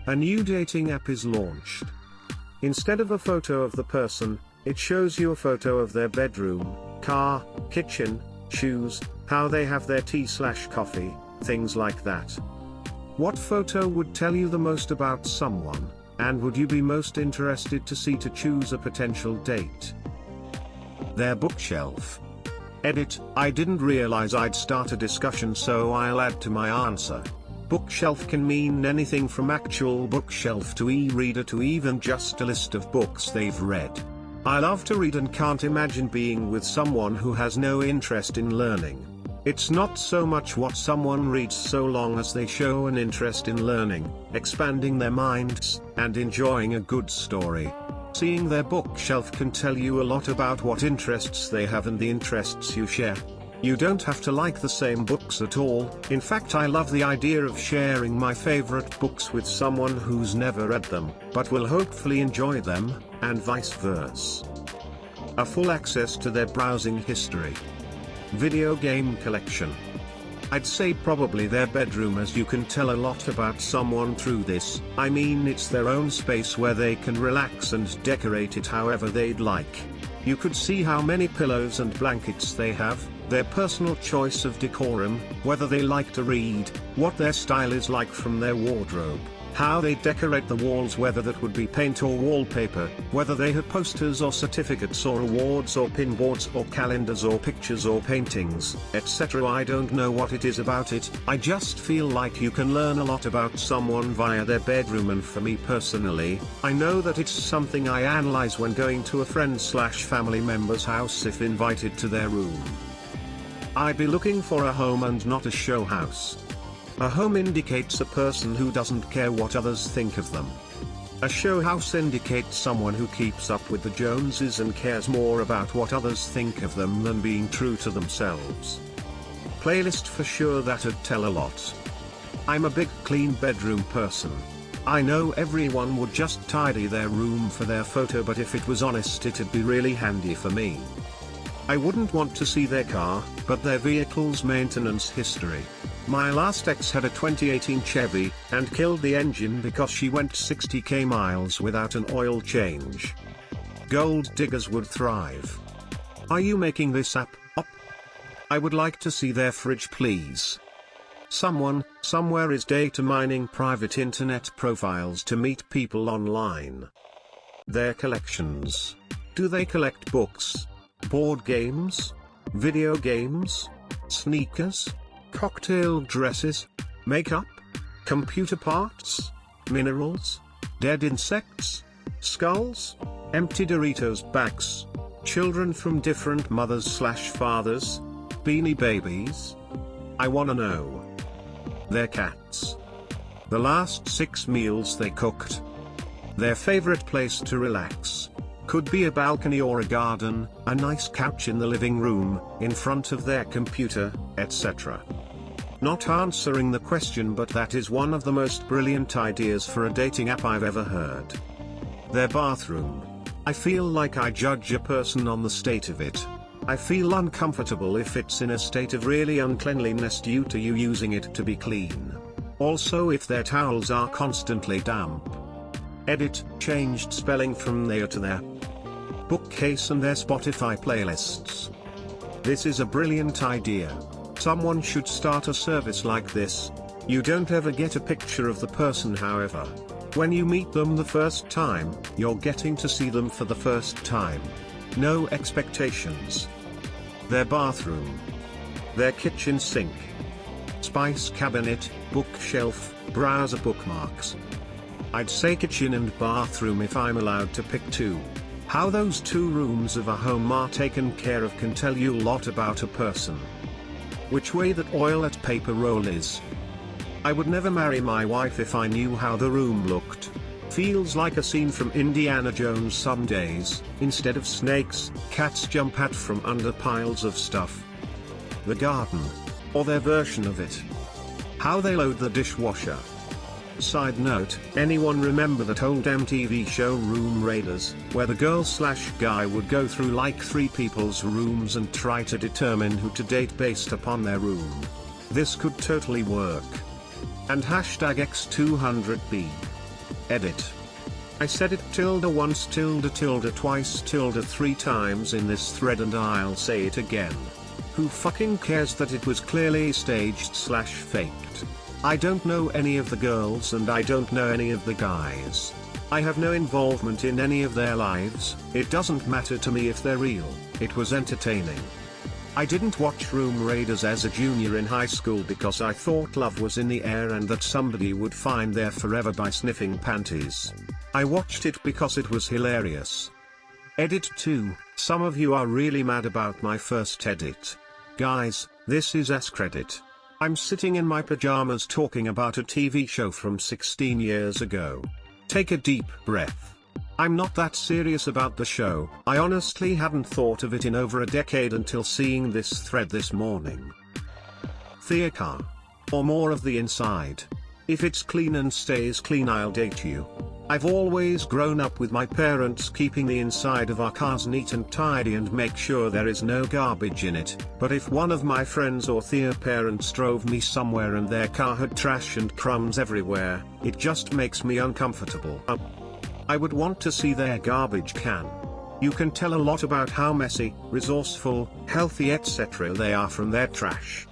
A new dating app is launched. Instead of a photo of the person, it shows you a photo of their bedroom, car, kitchen, shoes, how they have their tea/coffee, things like that. What photo would tell you the most about someone, and would you be most interested to see to choose a potential date? Their bookshelf. Edit: I didn't realize I'd start a discussion, so I'll add to my answer. Bookshelf can mean anything from actual bookshelf to e-reader to even just a list of books they've read. I love to read and can't imagine being with someone who has no interest in learning. It's not so much what someone reads so long as they show an interest in learning, expanding their minds, and enjoying a good story. Seeing their bookshelf can tell you a lot about what interests they have and the interests you share. You don't have to like the same books at all. In fact, I love the idea of sharing my favorite books with someone who's never read them, but will hopefully enjoy them, and vice versa. A full access to their browsing history. Video game collection. I'd say probably their bedroom, as you can tell a lot about someone through this. I mean, it's their own space where they can relax and decorate it however they'd like. You could see how many pillows and blankets they have, their personal choice of decorum, whether they like to read, what their style is like from their wardrobe, how they decorate the walls, whether that would be paint or wallpaper, whether they have posters or certificates or awards or pin boards or calendars or pictures or paintings, etc. I don't know what it is about it, I just feel like you can learn a lot about someone via their bedroom, and for me personally, I know that it's something I analyze when going to a friend/family member's house if invited to their room. I'd be looking for a home and not a show house. A home indicates a person who doesn't care what others think of them. A show house indicates someone who keeps up with the Joneses and cares more about what others think of them than being true to themselves. Playlist for sure, that'd tell a lot. I'm a big clean bedroom person. I know everyone would just tidy their room for their photo, but if it was honest, it'd be really handy for me. I wouldn't want to see their car, but their vehicle's maintenance history. My last ex had a 2018 Chevy, and killed the engine because she went 60k miles without an oil change. Gold diggers would thrive. Are you making this app up? I would like to see their fridge, please. Someone, somewhere is data mining private internet profiles to meet people online. Their collections. Do they collect books? Board games? Video games? Sneakers? Cocktail dresses? Makeup? Computer parts? Minerals? Dead insects? Skulls? Empty Doritos bags? Children from different mothers/fathers? Beanie Babies? I wanna know. Their cats. The last 6 meals they cooked. Their favorite place to relax. Could be a balcony or a garden, a nice couch in the living room, in front of their computer, etc. Not answering the question, but that is one of the most brilliant ideas for a dating app I've ever heard. Their bathroom. I feel like I judge a person on the state of it. I feel uncomfortable if it's in a state of really uncleanliness due to you using it to be clean. Also if their towels are constantly damp. Edit, changed spelling from there to there. Bookcase and their Spotify playlists. This is a brilliant idea. Someone should start a service like this. You don't ever get a picture of the person, however. When you meet them the first time, you're getting to see them for the first time. No expectations. Their bathroom. Their kitchen sink. Spice cabinet, bookshelf, browser bookmarks. I'd say kitchen and bathroom if I'm allowed to pick two. How those two rooms of a home are taken care of can tell you a lot about a person. Which way that toilet paper roll is. I would never marry my wife if I knew how the room looked. Feels like a scene from Indiana Jones some days. Instead of snakes, cats jump out from under piles of stuff. The garden. Or their version of it. How they load the dishwasher. Side note, anyone remember that old MTV show Room Raiders, where the girl/guy would go through like 3 people's rooms and try to determine who to date based upon their room? This could totally work. And #X200B. Edit. I said it once, twice, 3 times in this thread, and I'll say it again. Who fucking cares that it was clearly staged/faked? I don't know any of the girls and I don't know any of the guys. I have no involvement in any of their lives. It doesn't matter to me if they're real. It was entertaining. I didn't watch Room Raiders as a junior in high school because I thought love was in the air and that somebody would find their forever by sniffing panties. I watched it because it was hilarious. Edit 2. Some of you are really mad about my first edit. Guys, this is AskReddit. I'm sitting in my pajamas talking about a TV show from 16 years ago. Take a deep breath. I'm not that serious about the show. I honestly hadn't thought of it in over a decade until seeing this thread this morning. Thea car. Or more of the inside. If it's clean and stays clean, I'll date you. I've always grown up with my parents keeping the inside of our cars neat and tidy and make sure there is no garbage in it, but if one of my friends or Thea parents drove me somewhere and their car had trash and crumbs everywhere, it just makes me uncomfortable. I would want to see their garbage can. You can tell a lot about how messy, resourceful, healthy, etc. they are from their trash.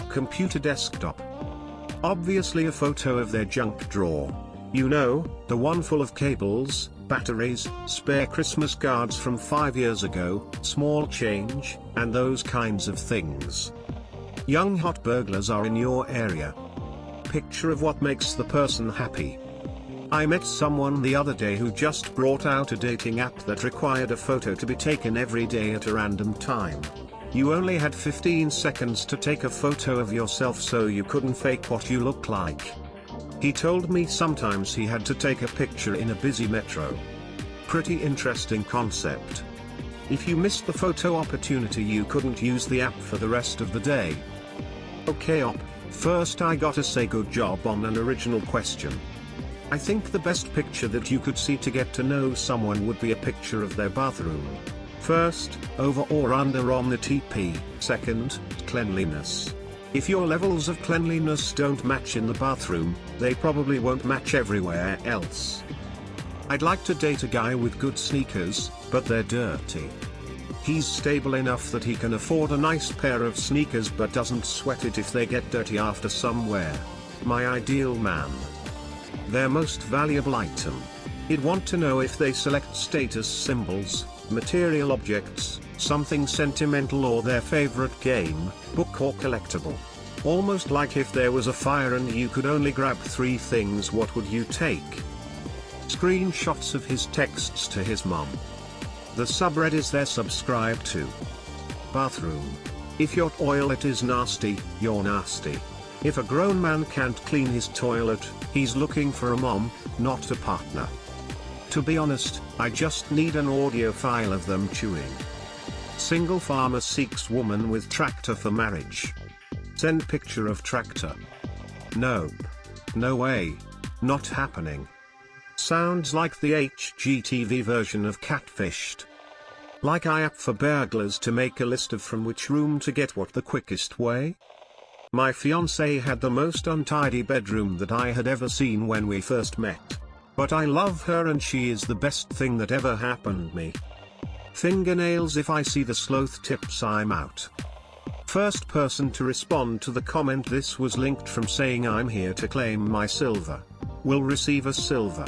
Computer desktop. Obviously a photo of their junk drawer. You know, the one full of cables, batteries, spare Christmas cards from 5 years ago, small change, and those kinds of things. Young hot burglars are in your area. Picture of what makes the person happy. I met someone the other day who just brought out a dating app that required a photo to be taken every day at a random time. You only had 15 seconds to take a photo of yourself, so you couldn't fake what you look like. He told me sometimes he had to take a picture in a busy metro. Pretty interesting concept. If you missed the photo opportunity, you couldn't use the app for the rest of the day. Okay op, first I gotta say good job on an original question. I think the best picture that you could see to get to know someone would be a picture of their bathroom. First, over or under on the TP. Second, cleanliness. If your levels of cleanliness don't match in the bathroom, they probably won't match everywhere else. I'd like to date a guy with good sneakers, but they're dirty. He's stable enough that he can afford a nice pair of sneakers but doesn't sweat it if they get dirty after some wear. My ideal man. Their most valuable item. He'd want to know if they select status symbols, material objects, something sentimental, or their favorite game, book or collectible. Almost like if there was a fire and you could only grab 3 things, what would you take? Screenshots of his texts to his mom. The subreddits they're subscribed to. Bathroom. If your toilet is nasty, you're nasty. If a grown man can't clean his toilet, he's looking for a mom, not a partner. To be honest, I just need an audio file of them chewing. Single farmer seeks woman with tractor for marriage. Send picture of tractor. Nope. No way. Not happening. Sounds like the HGTV version of Catfished. Like I app for burglars to make a list of from which room to get what the quickest way? My fiancée had the most untidy bedroom that I had ever seen when we first met. But I love her and she is the best thing that ever happened me. Fingernails. If I see the sloth tips, I'm out. First person to respond to the comment this was linked from saying I'm here to claim my silver. Will receive a silver.